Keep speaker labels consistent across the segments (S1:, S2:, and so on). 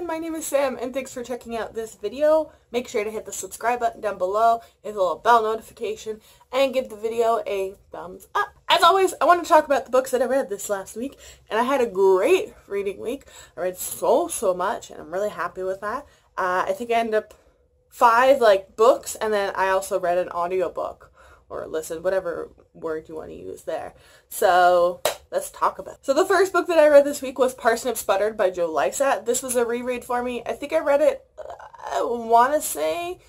S1: everyone, my name is Sam and thanks for checking out this video. Make sure to hit the subscribe button down below, hit the little bell notification, and give the video a thumbs up. As always, I want to talk about the books that I read this last week, and I had a great reading week. I read so much, and I'm really happy with that. I think I ended up 5 books, and then I also read an audiobook. Or listen, whatever word you want to use there. So, let's talk about it. So the first book that I read this week was Parsnip Butter by Litsy. This was a reread for me. I think I read it, I want to say,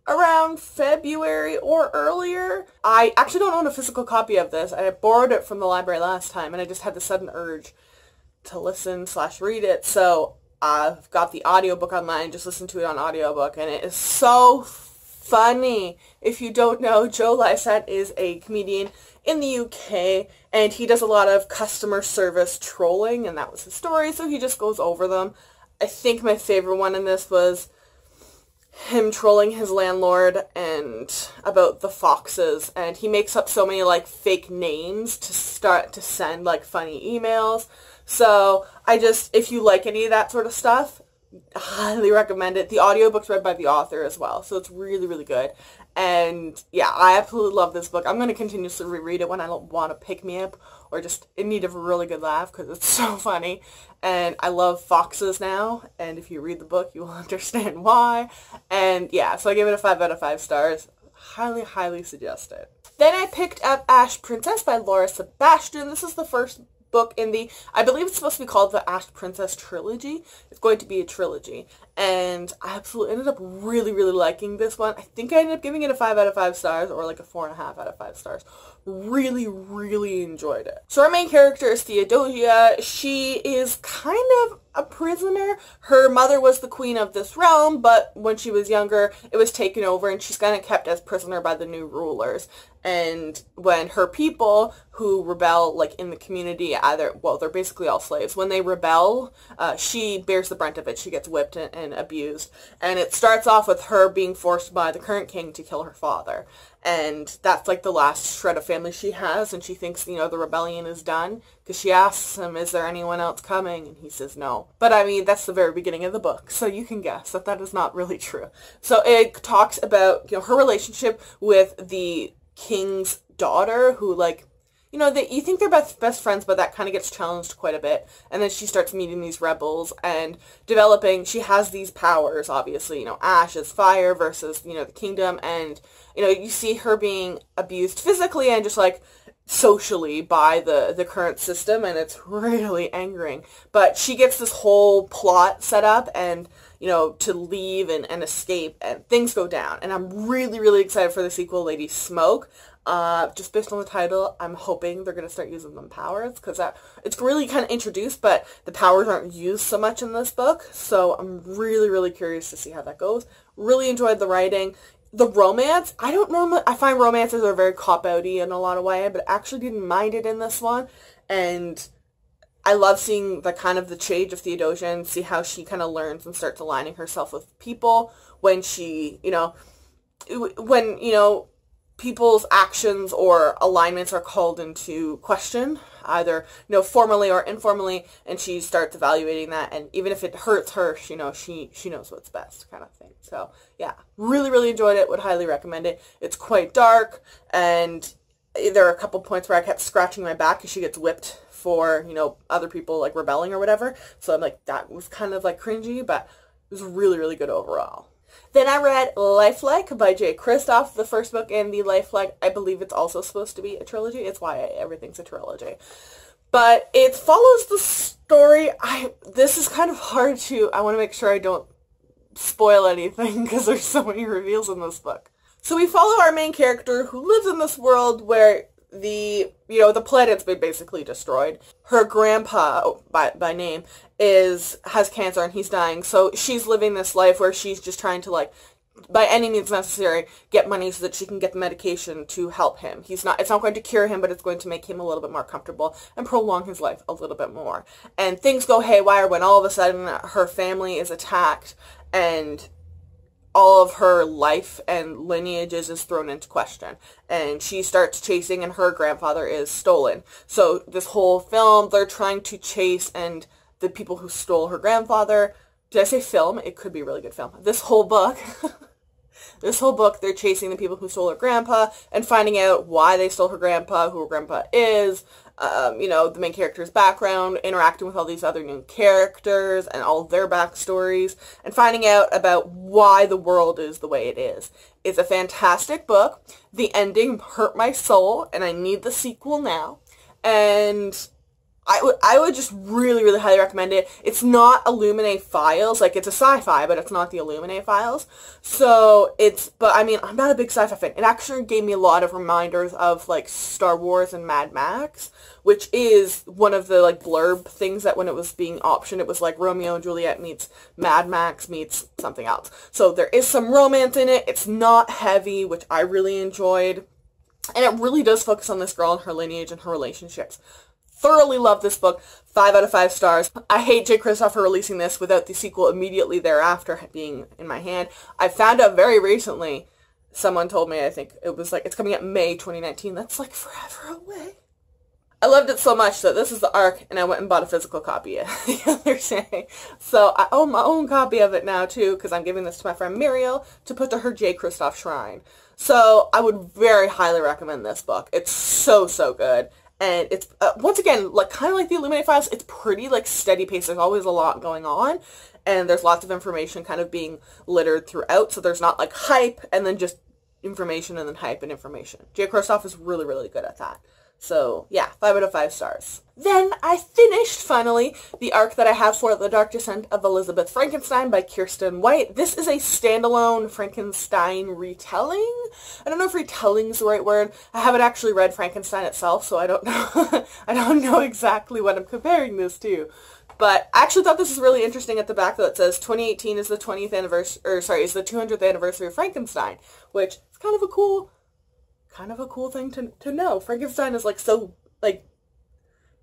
S1: around February or earlier. I actually don't own a physical copy of this. I borrowed it from the library last time, and I just had the sudden urge to listen/read it. So, I've got the audiobook online, just listened to it on audiobook, and it is so funny. If you don't know, Litsy is a comedian in the UK, and he does a lot of customer service trolling, and that was his story, so he just goes over them. I think my favorite one in this was him trolling his landlord and about the foxes, and he makes up so many fake names to start to send funny emails. So if you like any of that sort of stuff, highly recommend it. The audiobook's read by the author as well, so it's really good. And yeah, I absolutely love this book. I'm going to continuously reread it when I don't want to pick me up or just in need of a really good laugh because it's so funny. And I love foxes now, and if you read the book, you will understand why. And yeah, so I give it a 5 out of 5 stars. Highly suggest it. Then I picked up Ash Princess by Laura Sebastian. This is the first book in the, I believe it's supposed to be called the Ash Princess trilogy. It's going to be a trilogy, and I absolutely ended up really liking this one. I think I ended up giving it a 5 out of 5 stars, or a 4.5 out of 5 stars. Really enjoyed it. So our main character is Theodosia. She is kind of a prisoner. Her mother was the queen of this realm, but when she was younger, it was taken over, and she's kind of kept as prisoner by the new rulers. And when her people who rebel, in the community, they're basically all slaves. When they rebel, she bears the brunt of it. She gets whipped and abused. And it starts off with her being forced by the current king to kill her father. And that's the last shred of family she has, and she thinks, the rebellion is done, because she asks him, is there anyone else coming? And he says no. But I mean, that's the very beginning of the book, so you can guess that that is not really true. So it talks about, her relationship with the king's daughter, who you think they're best friends, but that kind of gets challenged quite a bit. And then she starts meeting these rebels and developing, she has these powers, obviously, Ash is fire versus, the kingdom. And, you see her being abused physically and just socially by the current system, and it's really angering. But she gets this whole plot set up and, to leave and escape, and things go down. And I'm really excited for the sequel, Lady Smoke. Just based on the title, I'm hoping they're going to start using them powers, because it's really kind of introduced, but the powers aren't used so much in this book, so I'm really curious to see how that goes. Really enjoyed the writing. The romance, I find romances are very cop-outy in a lot of ways, but I actually didn't mind it in this one, and I love seeing the change of Theodosia and see how she kind of learns and starts aligning herself with people when she, people's actions or alignments are called into question, either, formally or informally, and she starts evaluating that, and even if it hurts her, she knows what's best, kind of thing. So, yeah, really enjoyed it, would highly recommend it. It's quite dark, and there are a couple points where I kept scratching my back because she gets whipped for, other people, rebelling or whatever, so I'm that was kind of, cringy, but it was really good overall. Then I read Lifelike by J. Kristoff, the first book in the Lifelike. I believe it's also supposed to be a trilogy. It's why everything's a trilogy. But it follows the story. This is kind of hard I want to make sure I don't spoil anything because there's so many reveals in this book. So we follow our main character who lives in this world where the planet's been basically destroyed. Her grandpa, by name, has cancer and he's dying. So she's living this life where she's just trying to, by any means necessary, get money so that she can get the medication to help him. It's not going to cure him, but it's going to make him a little bit more comfortable and prolong his life a little bit more. And things go haywire when all of a sudden her family is attacked and all of her life and lineages is thrown into question, and she starts chasing, and her grandfather is stolen. So this whole film, they're trying to chase, and the people who stole her grandfather did I say film? It could be a really good film. This whole book, this whole book, they're chasing the people who stole her grandpa and finding out why they stole her grandpa, who her grandpa is, you know, the main character's background, interacting with all these other new characters and all their backstories, and finding out about why the world is the way it is. It's a fantastic book. The ending hurt my soul, and I need the sequel now. And I would just really, really highly recommend it. It's not Illuminae Files. Like, it's a sci-fi, but it's not the Illuminae Files. So, but I mean, I'm not a big sci-fi fan. It actually gave me a lot of reminders of, like, Star Wars and Mad Max, which is one of the, like, blurb things that when it was being optioned, it was like Romeo and Juliet meets Mad Max meets something else. So, there is some romance in it. It's not heavy, which I really enjoyed. And it really does focus on this girl and her lineage and her relationships. Thoroughly love this book. 5 out of 5 stars. I hate J. Kristoff for releasing this without the sequel immediately thereafter being in my hand. I found out very recently, someone told me, I think it was like, it's coming out May 2019. That's like forever away. I loved it so much that this is the ARC, and I went and bought a physical copy the other day. So I own my own copy of it now too, because I'm giving this to my friend Muriel to put to her J. Kristoff shrine. So I would very highly recommend this book. It's so, so good. And it's, once again, like kind of like the Illuminae Files, it's pretty, like, steady pace. There's always a lot going on, and there's lots of information kind of being littered throughout, so there's not, like, hype, and then just information, and then hype and information. J. Kristoff is really, really good at that. So, yeah, 5 out of 5 stars. Then I finished, finally, the arc that I have for The Dark Descent of Elizabeth Frankenstein by Kiersten White. This is a standalone Frankenstein retelling. I don't know if retelling is the right word. I haven't actually read Frankenstein itself, so I don't know. I don't know exactly what I'm comparing this to. But I actually thought this was really interesting at the back, though. It says 2018 is the 20th anniversary, or sorry, is the 200th anniversary of Frankenstein, which is kind of a cool thing to know. Frankenstein is, like, so, like,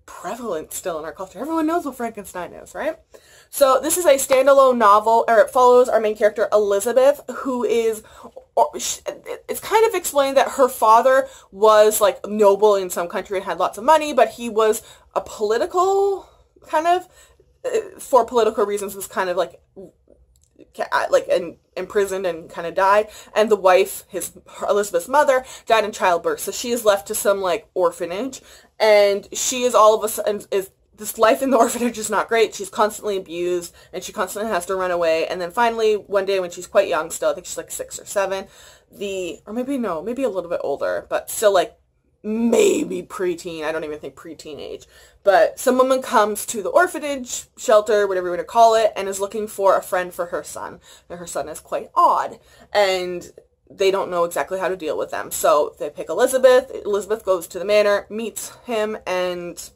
S1: prevalent still in our culture. Everyone knows what Frankenstein is, right? So this is a standalone novel, or it follows our main character Elizabeth, who is, it's kind of explained that her father was, like, noble in some country and had lots of money, but he was a political, kind of, for political reasons, was kind of, like imprisoned and kind of died, and the wife, Elizabeth's mother, died in childbirth, so she is left to some, like, orphanage, and she is all of a sudden, this life in the orphanage is not great. She's constantly abused, and she constantly has to run away, and then finally, one day when she's quite young still, I think she's like 6 or 7, or maybe a little bit older, but still, like, maybe preteen, I don't even think pre-teenage, but some woman comes to the orphanage, shelter, whatever you want to call it, and is looking for a friend for her son. And her son is quite odd, and they don't know exactly how to deal with them. So they pick Elizabeth. Elizabeth goes to the manor, meets him, and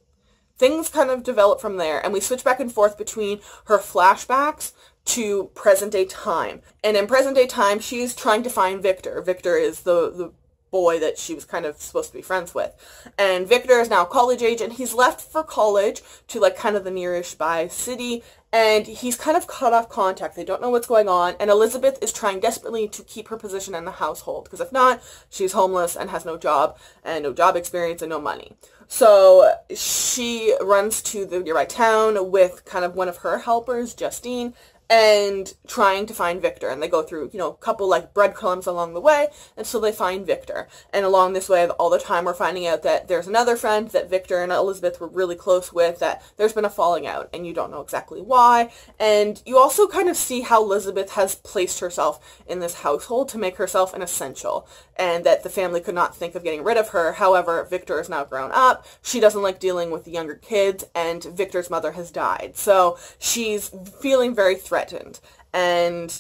S1: things kind of develop from there. And we switch back and forth between her flashbacks to present-day time. And in present-day time, she's trying to find Victor. Victor is the boy that she was kind of supposed to be friends with. And Victor is now college age, and he's left for college to, like, kind of the nearest by city, and he's kind of cut off contact. They don't know what's going on, and Elizabeth is trying desperately to keep her position in the household, because if not, she's homeless and has no job, and no job experience, and no money. So she runs to the nearby town with kind of one of her helpers, Justine, and trying to find Victor, and they go through, you know, a couple, like, breadcrumbs along the way, and so they find Victor. And along this way, all the time, we're finding out that there's another friend that Victor and Elizabeth were really close with, that there's been a falling out, and you don't know exactly why. And you also kind of see how Elizabeth has placed herself in this household to make herself an essential, and that the family could not think of getting rid of her. However, Victor is now grown up, she doesn't like dealing with the younger kids, and Victor's mother has died. So she's feeling very threatened, and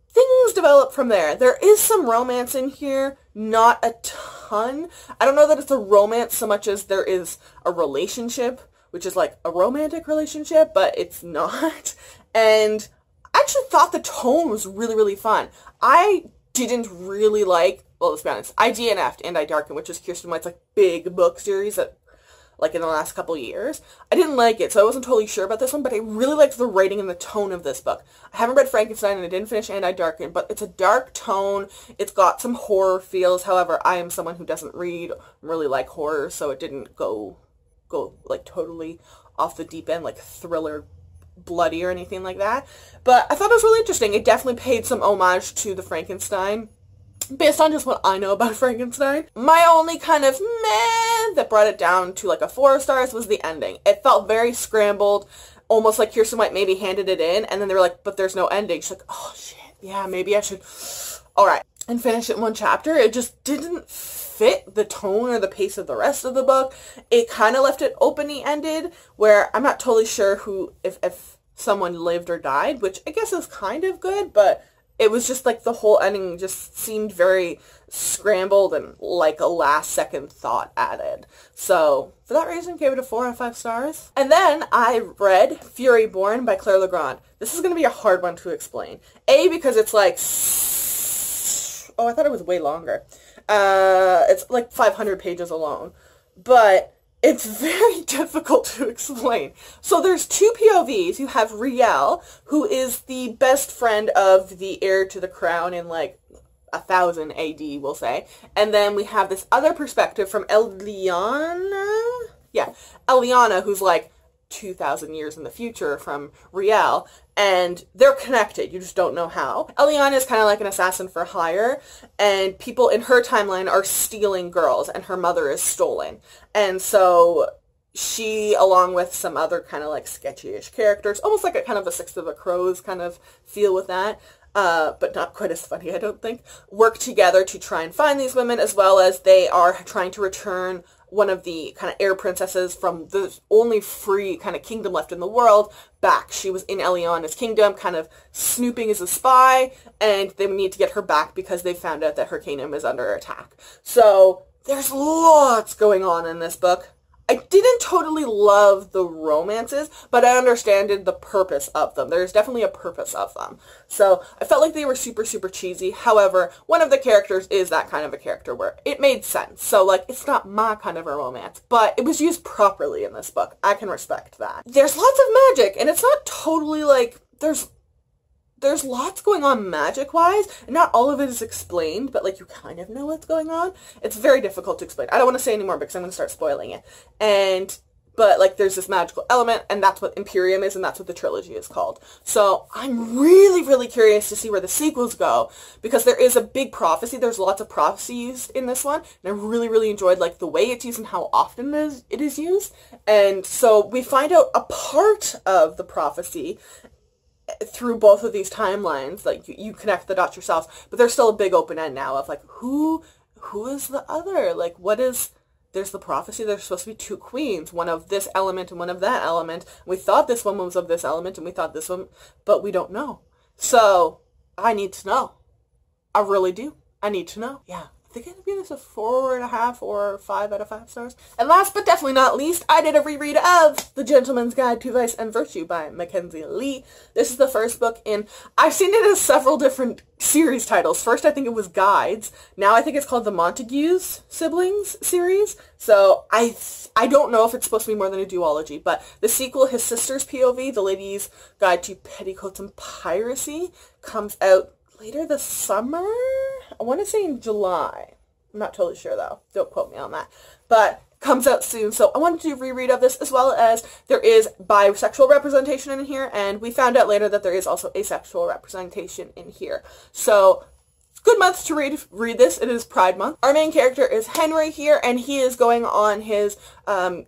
S1: things develop from there. There is some romance in here, not a ton. I don't know that it's a romance so much as there is a relationship, which is like a romantic relationship, but it's not. And I actually thought the tone was really, really fun. I didn't really like, well, let's be honest, I DNF'd and I Darken, which is Kiersten White's, like, big book series that, like, in the last couple of years. I didn't like it, so I wasn't totally sure about this one, but I really liked the writing and the tone of this book. I haven't read Frankenstein, and I didn't finish And I Darken, but it's a dark tone. It's got some horror feels. However, I am someone who doesn't really like horror, so it didn't go like, totally off the deep end, like, thriller bloody or anything like that. But I thought it was really interesting. It definitely paid some homage to the Frankenstein, based on just what I know about Frankenstein. My only kind of meh that brought it down to like a 4 stars was the ending. It felt very scrambled, almost like Kirsten White maybe handed it in, and then they were like, but there's no ending. She's like, oh shit, yeah, maybe I should, alright, and finish it in one chapter. It just didn't fit the tone or the pace of the rest of the book. It kind of left it open-ended, where I'm not totally sure who, if someone lived or died, which I guess is kind of good, but it was just like the whole ending just seemed very scrambled and like a last second thought added. So for that reason, gave it a 4 out of 5 stars. And then I read Furyborne by Claire Legrand. This is going to be a hard one to explain. A, because it's like, oh, I thought it was way longer. It's like 500 pages alone. But it's very difficult to explain. So there's 2 POVs. You have Riel, who is the best friend of the heir to the crown in like 1000 AD, we'll say. And then we have this other perspective from Eliana? Yeah, Eliana, who's like 2,000 years in the future from Riel. And they're connected, you just don't know how. Eliana is kind of like an assassin for hire, and people in her timeline are stealing girls, and her mother is stolen. And so she, along with some other kind of like sketchy-ish characters, almost like a kind of a Six of the Crows kind of feel with that, but not quite as funny, I don't think, work together to try and find these women, as well as they are trying to return one of the kind of heir princesses from the only free kind of kingdom left in the world back. She was in Eliana's kingdom, kind of snooping as a spy, and they need to get her back because they found out that her kingdom is under attack. So there's lots going on in this book. I didn't totally love the romances, but I understood the purpose of them. There's definitely a purpose of them. So I felt like they were super, super cheesy. However, one of the characters is that kind of a character where it made sense. So, like, it's not my kind of a romance, but it was used properly in this book. I can respect that. There's lots of magic, and it's not totally, like, there's lots going on magic-wise, and not all of it is explained, but, like, you kind of know what's going on. It's very difficult to explain. I don't want to say anymore because I'm going to start spoiling it. But, like, there's this magical element, and that's what Imperium is, and that's what the trilogy is called. So, I'm really, really curious to see where the sequels go, because there is a big prophecy. There's lots of prophecy used in this one, and I really, really enjoyed, like, the way it's used and how often it is used. And so, we find out a part of the prophecy through both of these timelines. Like, you connect the dots yourselves, but there's still a big open end now of, like, who is the other? Like, what is... There's the prophecy, there's supposed to be 2 queens, one of this element and one of that element. We thought this one was of this element, and we thought this one, but we don't know. So, I need to know. I really do. I need to know. Yeah. I think I'd give this a 4.5 or 5 out of 5 stars. And last but definitely not least, I did a reread of The Gentleman's Guide to Vice and Virtue by Mackenzie Lee. This is the first book in, I've seen it as several different series titles. First, I think it was Guides. Now I think it's called the Montagues Siblings series. So I don't know if it's supposed to be more than a duology, but the sequel, His Sister's POV, The Lady's Guide to Petticoats and Piracy, comes out later this summer? I want to say in July. I'm not totally sure though. Don't quote me on that. But comes out soon. So I wanted to do a reread of this, as well as there is bisexual representation in here, and we found out later that there is also asexual representation in here. So good month to read this. It is Pride Month. Our main character is Henry here, and he is going on his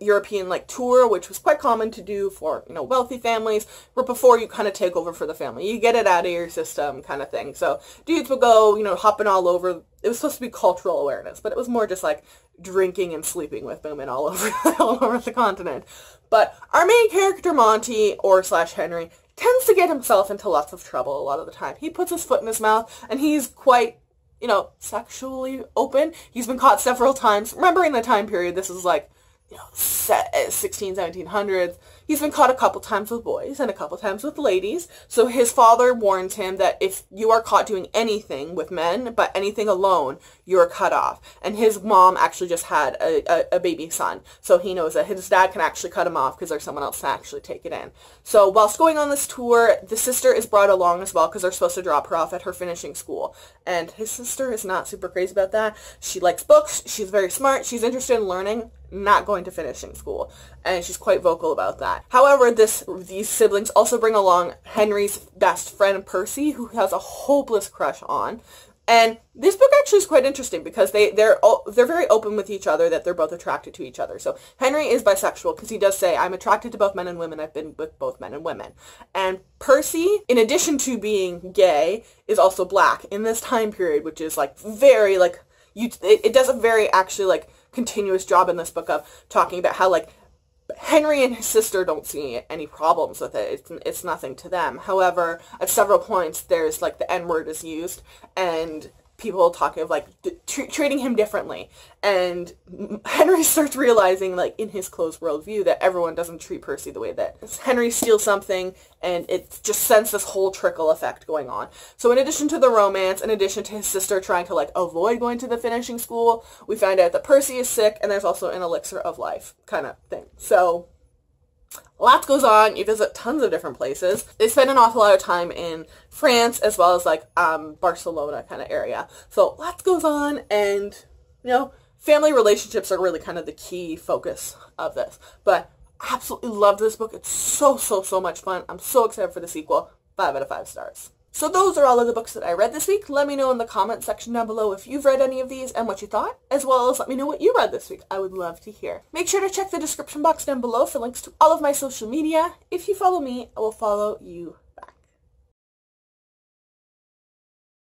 S1: European like tour, which was quite common to do for, you know, wealthy families, but before you kind of take over for the family. You get it out of your system kind of thing. So dudes would go, you know, hopping all over. It was supposed to be cultural awareness, but it was more just like drinking and sleeping with women all over the continent. But our main character, Monty, or slash Henry, tends to get himself into lots of trouble a lot of the time. He puts his foot in his mouth, and he's quite, you know, sexually open. He's been caught several times. Remember, in the time period, this is like, you know, 1700s. He's been caught a couple times with boys and a couple times with ladies. So his father warns him that if you are caught doing anything with men, but anything alone, you're cut off. And his mom actually just had a baby son. So he knows that his dad can actually cut him off because there's someone else to actually take it in. So whilst going on this tour, the sister is brought along as well because they're supposed to drop her off at her finishing school. And his sister is not super crazy about that. She likes books. She's very smart. She's interested in learning, not going to finishing school. And she's quite vocal about that. that. However, these siblings also bring along Henry's best friend Percy, who has a hopeless crush on. And this book actually is quite interesting because they're very open with each other that they're both attracted to each other. So Henry is bisexual because he does say, I'm attracted to both men and women. I've been with both men and women. And Percy, in addition to being gay, is also black in this time period, which is like very like, it does a very actually like continuous job in this book of talking about how like Henry and his sister don't see any problems with it. It's nothing to them. However, at several points, there's like the N-word is used, and people talking of like treating him differently. And Henry starts realizing, like in his closed worldview, that everyone doesn't treat Percy the way that Henry steals something, and it just sends this whole trickle effect going on. So in addition to the romance, in addition to his sister trying to like avoid going to the finishing school, we find out that Percy is sick, and there's also an elixir of life kind of thing. So lots goes on. You visit tons of different places. They spend an awful lot of time in France as well as like Barcelona kind of area. So lots goes on, and you know, family relationships are really kind of the key focus of this. But I absolutely loved this book. It's so much fun. I'm so excited for the sequel. 5 out of 5 stars. So those are all of the books that I read this week. Let me know in the comment section down below if you've read any of these and what you thought, as well as let me know what you read this week. I would love to hear. Make sure to check the description box down below for links to all of my social media. If you follow me, I will follow you